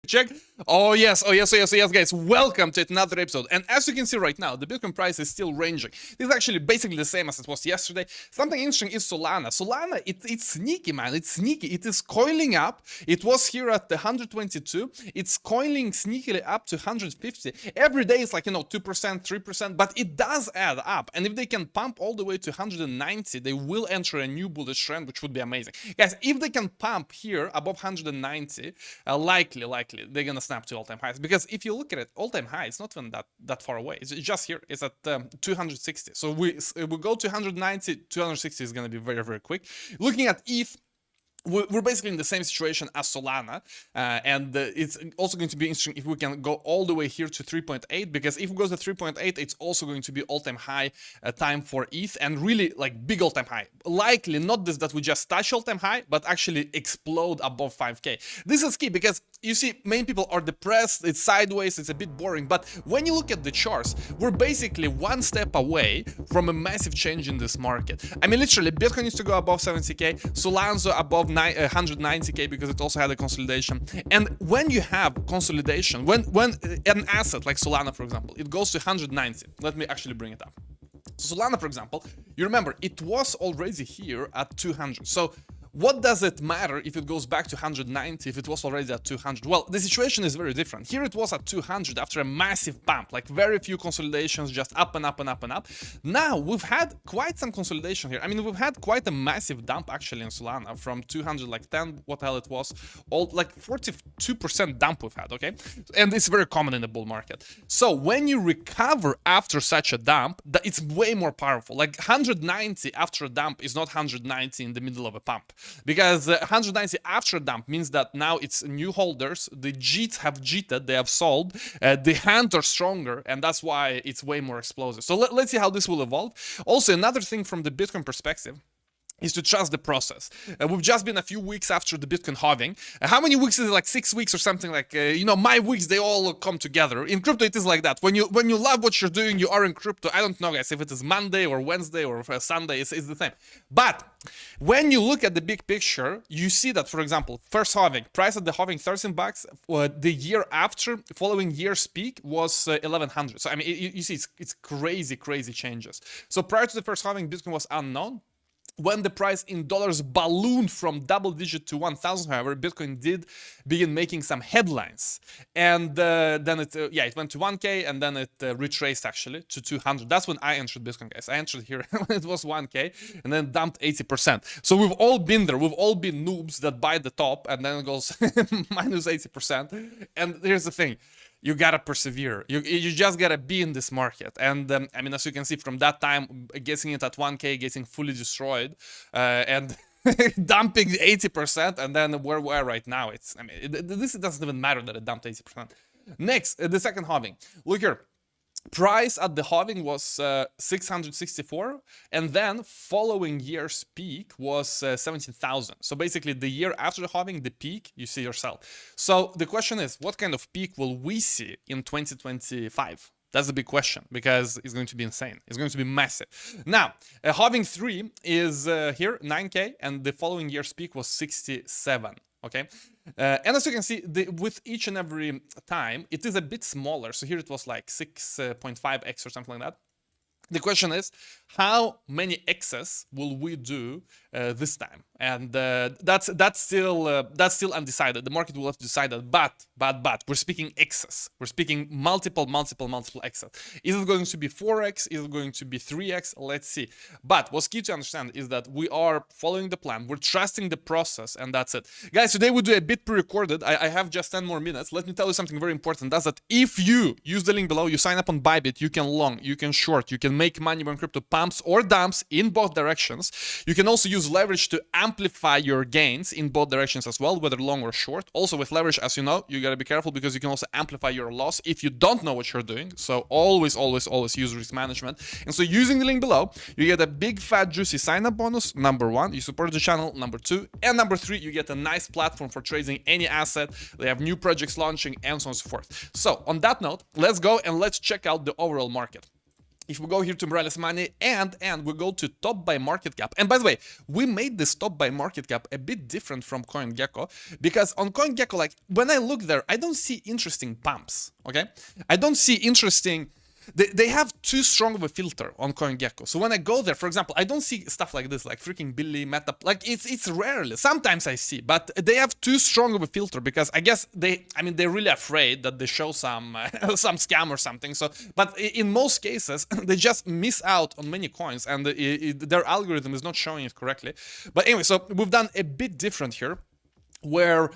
Check. Oh yes, guys. Welcome to another episode. And as you can see right now, the Bitcoin price is still ranging. This is actually basically the same as it was yesterday. Something interesting is Solana. Solana, it's sneaky, man. It's sneaky. It is coiling up. It was here at the 122. It's coiling sneakily up to 150. Every day it's like, 2%, 3%, but it does add up. And if they can pump all the way to 190, they will enter a new bullish trend, which would be amazing. Guys, if they can pump here above 190, likely they're gonna snap to all-time highs, because if you look at it, all-time high, it's not even that far away. It's just here. It's at 260. So we go to 190, 260 is gonna be very, very quick. Looking at ETH, we're basically in the same situation as Solana, and it's also going to be interesting if we can go all the way here to 3.8, because if it goes to 3.8, it's also going to be all-time high time for ETH, and really like big all-time high. Likely not this that we just touch all-time high, but actually explode above 5K. This is key because you see many people are depressed, it's sideways, it's a bit boring, but when you look at the charts, we're basically one step away from a massive change in this market. I mean, literally, Bitcoin needs to go above 70K, Solana above 190K, because it also had a consolidation. And when you have consolidation, when an asset like Solana, for example, it goes to 190, let me actually bring it up. So Solana, for example, you remember it was already here at 200. So what does it matter if it goes back to 190 if it was already at 200? Well, the situation is very different. Here it was at 200 after a massive pump, like very few consolidations, just up and up and up and up. Now we've had quite some consolidation here. I mean, we've had quite a massive dump actually in Solana from 200, like 10, what the hell it was, all like 42% dump we've had, okay? And it's very common in the bull market. So when you recover after such a dump, it's way more powerful. Like 190 after a dump is not 190 in the middle of a pump. Because 190 after a dump means that now it's new holders, the JITs have JITed, they have sold, the hands are stronger, and that's why it's way more explosive. So let's see how this will evolve. Also, another thing from the Bitcoin perspective is to trust the process. We've just been a few weeks after the Bitcoin halving. How many weeks is it? Like 6 weeks or something? Like my weeks, they all come together. In crypto, it is like that. When you love what you're doing, you are in crypto. I don't know, guys, if it is Monday or Wednesday or Sunday, it's the same. But when you look at the big picture, you see that, for example, first halving, price at the halving $13. The year after, following year's peak was 1100. So I mean, you see, it's crazy changes. So prior to the first halving, Bitcoin was unknown. When the price in dollars ballooned from double digit to 1,000, however, Bitcoin did begin making some headlines. And then it went to 1K, and then it retraced actually to 200. That's when I entered Bitcoin, guys. I entered here when it was 1K, and then dumped 80%. So we've all been there. We've all been noobs that buy the top, and then it goes minus 80%. And here's the thing. You gotta persevere. You just gotta be in this market. And I mean, as you can see from that time, guessing it at 1K, getting fully destroyed, and dumping 80%, and then where we are right now, this doesn't even matter that it dumped 80%. Next, the second halving. Look here. Price at the halving was 664, and then following year's peak was 17,000. So basically the year after the halving, the peak, you see yourself. So the question is, what kind of peak will we see in 2025? That's the big question, because it's going to be insane. It's going to be massive. Now, halving 3 is here, 9K, and the following year's peak was 67. Okay, and as you can see, with each and every time, it is a bit smaller. So here it was like 6.5x or something like that. The question is, how many X's will we do this time? And that's still undecided. The market will have to decide that. But we're speaking X's. We're speaking multiple X's. Is it going to be 4x? Is it going to be 3x? Let's see. But what's key to understand is that we are following the plan. We're trusting the process, and that's it. Guys, today we do a bit pre-recorded. I have just 10 more minutes. Let me tell you something very important. That's that if you use the link below, you sign up on Bybit, you can long, you can short, you can make money when crypto pumps or dumps in both directions. You can also use leverage to amplify your gains in both directions as well, whether long or short. Also with leverage, as you know, you gotta be careful because you can also amplify your loss if you don't know what you're doing. So always use risk management. And so using the link below, you get a big fat juicy sign up bonus. Number 1, you support the channel. Number 2, and number 3, you get a nice platform for trading any asset. They have new projects launching and so on and so forth. So on that note, let's go and let's check out the overall market. if we go here to Moralis Money and we go to top by market cap, and by the way, we made this top by market cap a bit different from CoinGecko, because on CoinGecko, like when I look there, I don't see interesting pumps, okay? I don't see interesting, they have too strong of a filter on CoinGecko. So when I go there, for example, I don't see stuff like this, like freaking Billy, Meta, like it's rarely, sometimes I see, but they have too strong of a filter, because I guess they're really afraid that they show some some scam or something. So, but in most cases, they just miss out on many coins, and their algorithm is not showing it correctly. But anyway, so we've done a bit different here, where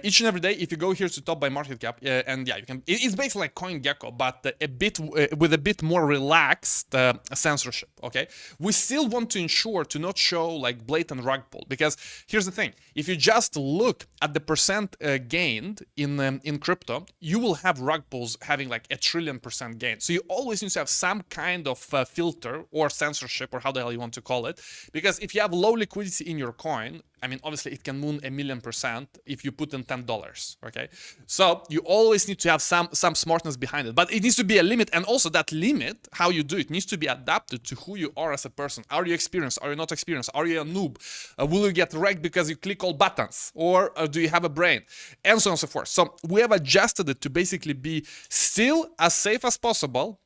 each and every day, if you go here to top by market cap, and yeah, you can, it's basically like CoinGecko, but a bit with a bit more relaxed censorship, okay? We still want to ensure to not show like blatant rug pull, because here's the thing, if you just look at the percent gained in crypto, you will have rug pulls having like 1 trillion% gain. So you always need to have some kind of filter or censorship, or how the hell you want to call it, because if you have low liquidity in your coin, I mean, obviously it can moon 1,000,000% if you put in $10, okay? So you always need to have some smartness behind it, but it needs to be a limit, and also that limit, how you do it, needs to be adapted to who you are as a person. Are you experienced? Are you not experienced? Are you a noob? Will you get wrecked because you click all buttons? Or do you have a brain? And so on and so forth. So we have adjusted it to basically be still as safe as possible.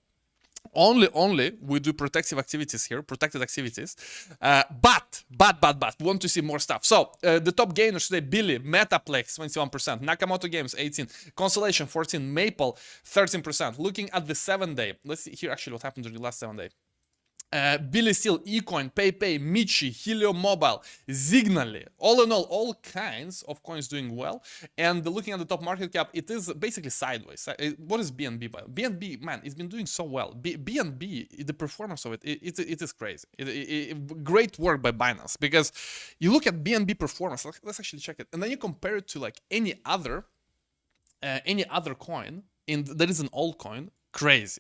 Only we do protected activities, but we want to see more stuff. So the top gainers today: Billy, Metaplex 21%, Nakamoto Games 18%, Constellation 14%, Maple 13%. Looking at the 7-day, let's see here actually what happened during the last 7 day. Billy Steel, eCoin, PayPay, Michi, Helio Mobile, Zignally. All in all kinds of coins doing well. And looking at the top market cap, it is basically sideways. What is BNB? BNB, man, it's been doing so well. BNB, the performance of it is crazy. Great work by Binance, because you look at BNB performance. Let's actually check it, and then you compare it to like any other coin that is an altcoin. Crazy.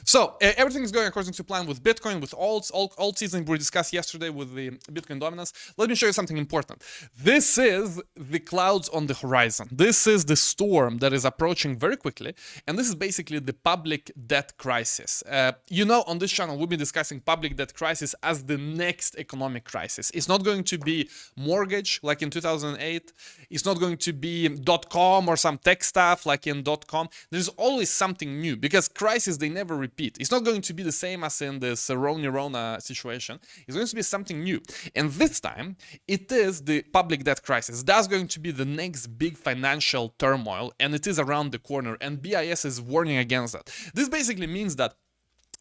So everything is going according to plan with Bitcoin, with alts. Alt season we discussed yesterday with the Bitcoin dominance. Let me show you something important. This is the clouds on the horizon. This is the storm that is approaching very quickly, and this is basically the public debt crisis. On this channel we've been discussing public debt crisis as the next economic crisis. It's not going to be mortgage like in 2008. It's not going to be .com or some tech stuff like in .com. There's always something new, because crises, they never repeat. It's not going to be the same as in the Rona situation. It's going to be something new, and this time it is the public debt crisis. That's going to be the next big financial turmoil, and it is around the corner, and BIS is warning against that. This basically means that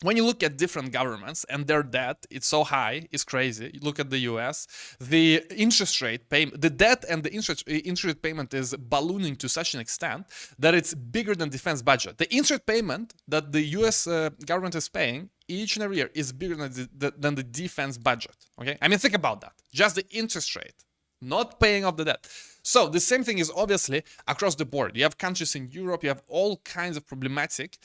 when you look at different governments and their debt, it's so high, it's crazy. You look at the US, the interest rate payment, the debt and the interest rate payment is ballooning to such an extent that it's bigger than defense budget. The interest payment that the US government is paying each and every year is bigger than the defense budget. Okay, I mean, think about that. Just the interest rate, not paying off the debt. So the same thing is obviously across the board. You have countries in Europe, you have all kinds of problematic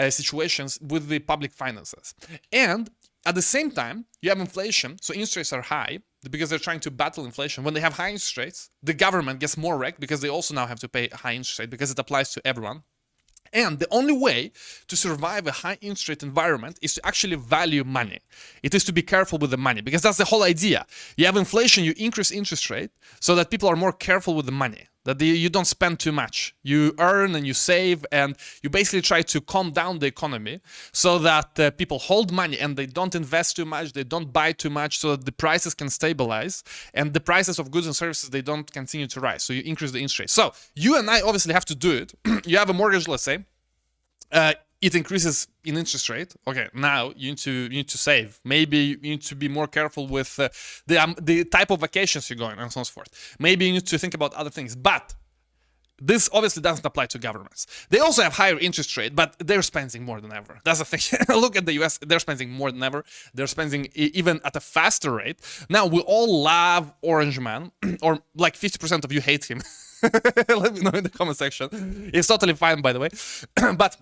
situations with the public finances. And at the same time, you have inflation, so interest rates are high because they're trying to battle inflation. When they have high interest rates, the government gets more wrecked because they also now have to pay a high interest rate because it applies to everyone. And the only way to survive a high interest rate environment is to actually value money. It is to be careful with the money, because that's the whole idea. You have inflation, you increase interest rate so that people are more careful with the money, that you don't spend too much. You earn and you save, and you basically try to calm down the economy so that people hold money and they don't invest too much, they don't buy too much, so that the prices can stabilize and the prices of goods and services, they don't continue to rise. So you increase the interest rate. So you and I obviously have to do it. You have a mortgage, let's say. It increases in interest rate. Okay, now you need to save. Maybe you need to be more careful with the type of vacations you're going and so forth. Maybe you need to think about other things. But this obviously doesn't apply to governments. They also have higher interest rate, but they're spending more than ever. That's the thing. Look at the US, they're spending more than ever. They're spending even at a faster rate. Now, we all love Orange Man, or like 50% of you hate him. Let me know in the comment section. It's totally fine, by the way. But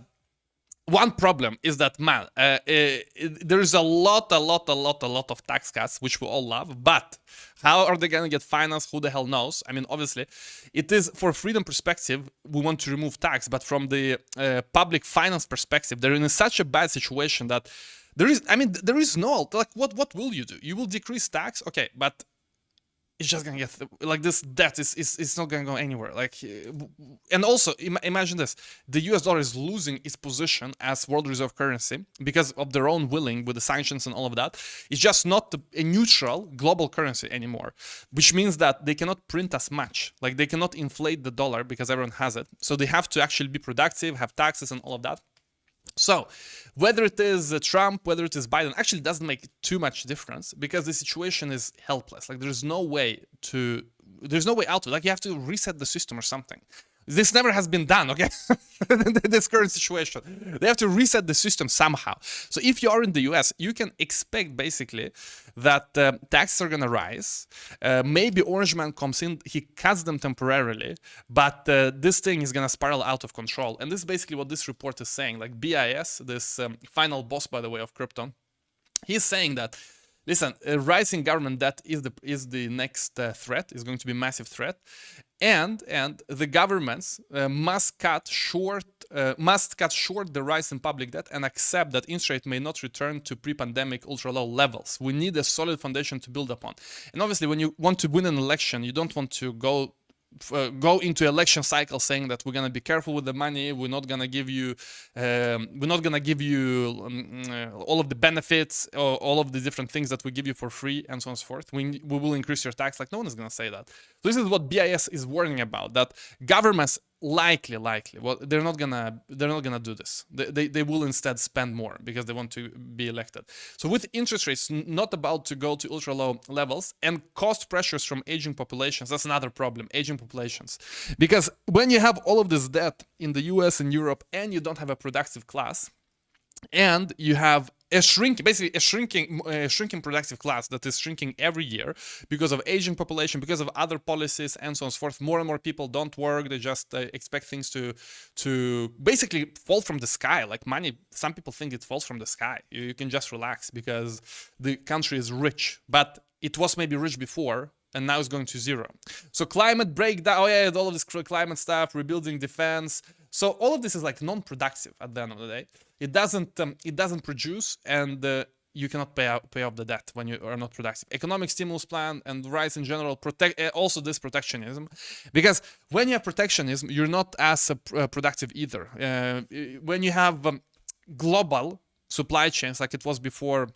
One problem is that, man, there is a lot of tax cuts, which we all love, but how are they going to get financed? Who the hell knows? I mean, obviously, it is for freedom perspective, we want to remove tax, but from the public finance perspective, they're in such a bad situation that there is no, like, what will you do? You will decrease tax, okay, but it's just gonna get like this debt is not gonna go anywhere. Like, and also imagine this: the U.S. dollar is losing its position as world reserve currency because of their own willing with the sanctions and all of that. It's just not a neutral global currency anymore, which means that they cannot print as much. Like, they cannot inflate the dollar because everyone has it. So they have to actually be productive, have taxes and all of that. So, whether it is Trump, whether it is Biden, actually doesn't make too much difference because the situation is helpless. Like, there's no way out of it. Like, you have to reset the system or something. This never has been done, okay? This current situation. They have to reset the system somehow. So if you are in the US, you can expect basically that taxes are gonna rise. Maybe Orange Man comes in, he cuts them temporarily, but this thing is gonna spiral out of control. And this is basically what this report is saying. Like, BIS, this final boss, by the way, of crypto, he's saying that, listen, rising government debt is the next threat, is going to be a massive threat. And the governments must cut short the rise in public debt and accept that interest rate may not return to pre-pandemic ultra low levels. We need a solid foundation to build upon. And obviously, when you want to win an election, you don't want to go into election cycle saying that we're gonna be careful with the money, we're not gonna give you all of the benefits, or all of the different things that we give you for free, and so on and so forth. We will increase your tax. Like, no one is gonna say that. So this is what BIS is warning about, that governments likely, well, they're not gonna do this. They will instead spend more because they want to be elected. So with interest rates not about to go to ultra low levels and cost pressures from aging populations, that's another problem, aging populations. Because when you have all of this debt in the US and Europe and you don't have a productive class, and you have a shrinking productive class that is shrinking every year because of aging population, because of other policies, and so on and so forth. More and more people don't work. They just expect things to basically fall from the sky. Like money, some people think it falls from the sky. You can just relax because the country is rich, but it was maybe rich before, and now it's going to zero. So climate breakdown, all of this climate stuff, rebuilding defense. So all of this is like non-productive at the end of the day. It doesn't produce, and you cannot pay off the debt when you are not productive. Economic stimulus plan and rise in general also this protectionism, because when you have protectionism, you're not as productive either. When you have global supply chains like it was before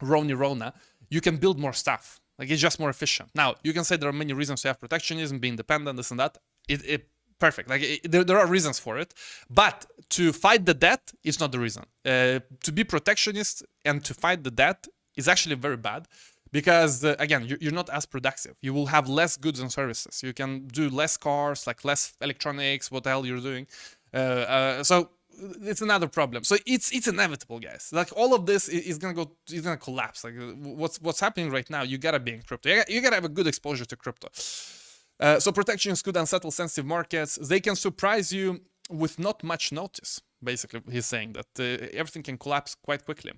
Rona, you can build more stuff. Like, it's just more efficient. Now, you can say there are many reasons to have protectionism, be independent, this and that. Perfect. Like, there are reasons for it. But to fight the debt is not the reason. To be protectionist and to fight the debt is actually very bad. Because, again, you're not as productive. You will have less goods and services. You can do less cars, like less electronics, what the hell you're doing. So it's another problem. So it's inevitable, guys. Like, all of this is gonna collapse. Like, what's happening right now, you gotta be in crypto. You gotta have a good exposure to crypto. So protections could unsettle sensitive markets. They can surprise you with not much notice. Basically, he's saying that everything can collapse quite quickly.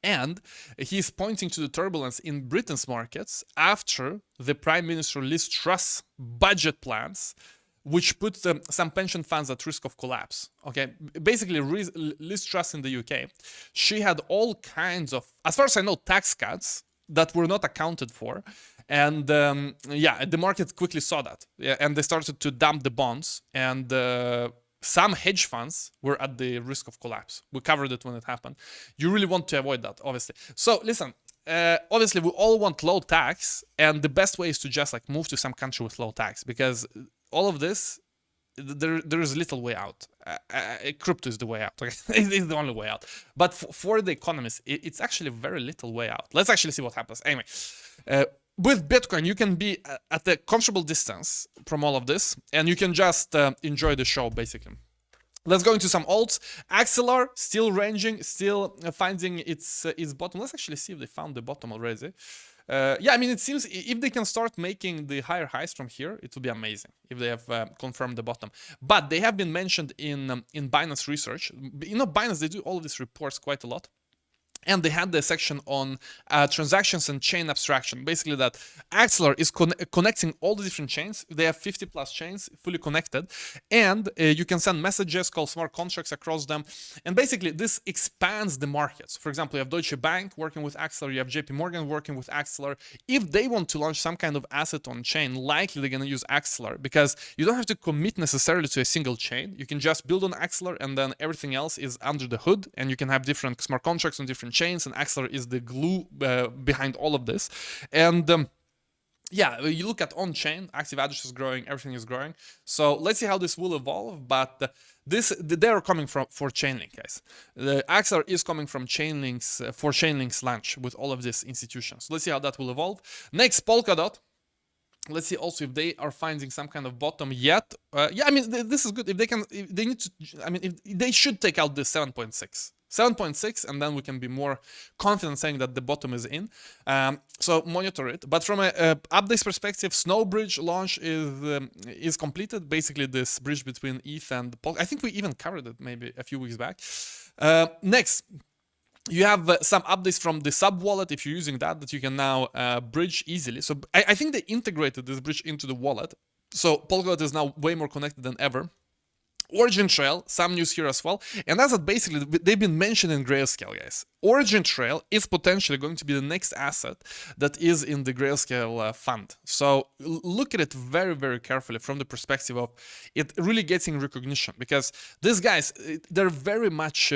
And he's pointing to the turbulence in Britain's markets after the Prime Minister Liz Truss budget plans, which put some pension funds at risk of collapse. Okay, basically, Liz Truss in the UK, she had all kinds of, as far as I know, tax cuts that were not accounted for. And the market quickly saw that. Yeah, and they started to dump the bonds, and some hedge funds were at the risk of collapse. We covered it when it happened. You really want to avoid that, obviously. So listen, obviously we all want low tax, and the best way is to just like move to some country with low tax, because all of this, there is little way out. Crypto is the way out. It's the only way out. But for the economists, it's actually very little way out. Let's actually see what happens. Anyway, with Bitcoin, you can be at a comfortable distance from all of this, and you can just enjoy the show, basically. Let's go into some alts. Axelar, still ranging, still finding its bottom. Let's actually see if they found the bottom already. Yeah, I mean, it seems if they can start making the higher highs from here, it will be amazing if they have confirmed the bottom. But they have been mentioned in Binance research. You know, Binance, they do all of these reports quite a lot. And they had the section on transactions and chain abstraction. Basically, that Axelar is connecting all the different chains. They have 50 plus chains fully connected. And you can send messages, call smart contracts across them. And basically, this expands the markets. For example, you have Deutsche Bank working with Axelar. You have JP Morgan working with Axelar. If they want to launch some kind of asset on chain, likely they're going to use Axelar, because you don't have to commit necessarily to a single chain. You can just build on Axelar, and then everything else is under the hood. And you can have different smart contracts on different chains, and Axelar is the glue behind all of this. And yeah, you look at on-chain, active address is growing, everything is growing. So let's see how this will evolve. But they are coming for Chainlink, guys. The Axelar is coming from Chainlink's for Chainlink's launch with all of these institutions. So let's see how that will evolve. Next, Polkadot. Let's see also if they are finding some kind of bottom yet. Yeah, I mean, this is good. If they can, if they need to, I mean, if they should take out this 7.6. 7.6, and then we can be more confident saying that the bottom is in. So monitor it. But from a updates perspective, Snowbridge launch is completed. Basically, this bridge between ETH and Polkadot. I think we even covered it maybe a few weeks back. Next, you have some updates from the Subwallet. If you're using that you can now bridge easily. So I think they integrated this bridge into the wallet. So Polkadot is now way more connected than ever. OriginTrail, some news here as well, and that's what basically they've been mentioned in Grayscale, guys. OriginTrail is potentially going to be the next asset that is in the Grayscale fund. So look at it very, very carefully from the perspective of it really getting recognition, because these guys, they're very much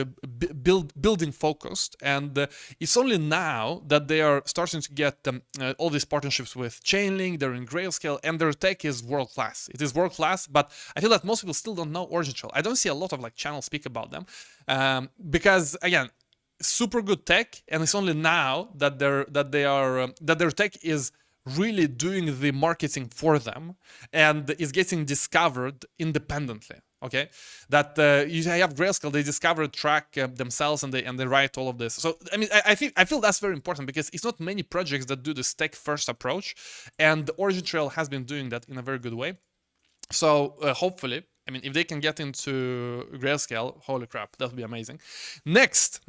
building focused, and it's only now that they are starting to get all these partnerships with Chainlink. They're in Grayscale, and their tech is world class. It is world class, but I feel that most people still don't know OriginTrail. I don't see a lot of like channels speak about them because again, super good tech, and it's only now that their tech is really doing the marketing for them and is getting discovered independently. Okay, that you have Grayscale, they discover track themselves, and they write all of this. So I mean, I feel that's very important, because it's not many projects that do this tech first approach, and OriginTrail has been doing that in a very good way. So hopefully, I mean, if they can get into Grayscale, holy crap, that would be amazing. Next,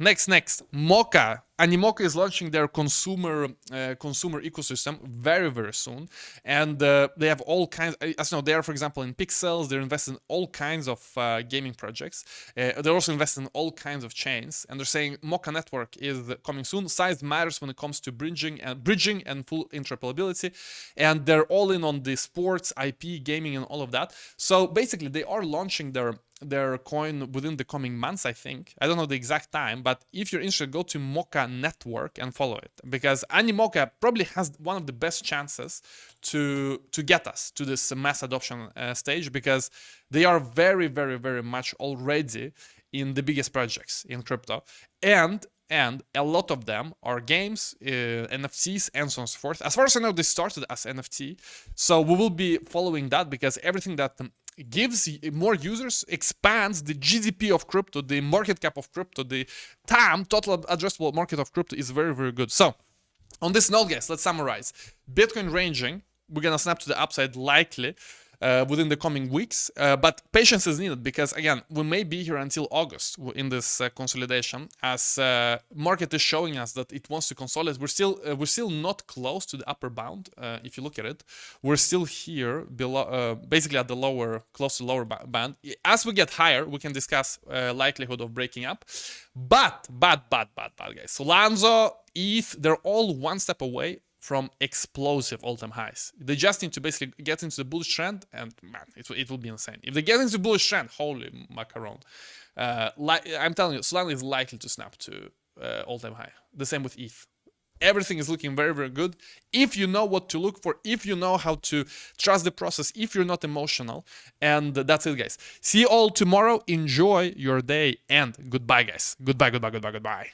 Mocha. Animoca is launching their consumer ecosystem very, very soon, and they have all kinds. As you know, they are, for example, in pixels. They're investing in all kinds of gaming projects. They're also investing in all kinds of chains, and they're saying Mocanetwork is coming soon. Size matters when it comes to bridging and full interoperability, and they're all in on the sports, IP, gaming, and all of that. So basically, they are launching their coin within the coming months, I think. I don't know the exact time, but if you're interested, go to Mocanetwork and follow it, because Animoca probably has one of the best chances to get us to this mass adoption stage, because they are very, very, very much already in the biggest projects in crypto, and a lot of them are games, NFTs, and so on and so forth. As far as I know, they started as NFT, so we will be following that, because everything that gives more users expands the GDP of crypto, the market cap of crypto, the TAM, total addressable market of crypto, is very, very good. So on this note, guys, let's summarize. Bitcoin ranging, we're gonna snap to the upside likely within the coming weeks, but patience is needed, because again, we may be here until August in this consolidation, as market is showing us that it wants to consolidate. We're still not close to the upper bound. If you look at it, we're still here below, basically at the lower, close to lower band. As we get higher, we can discuss likelihood of breaking up. But guys, Solanzo, ETH, they're all one step away from explosive all-time highs. They just need to basically get into the bullish trend, and man, it will be insane. If they get into the bullish trend, holy macaron. I'm telling you, Solana is likely to snap to all-time high. The same with ETH. Everything is looking very, very good. If you know what to look for, if you know how to trust the process, if you're not emotional. And that's it, guys. See you all tomorrow. Enjoy your day, and goodbye, guys. Goodbye.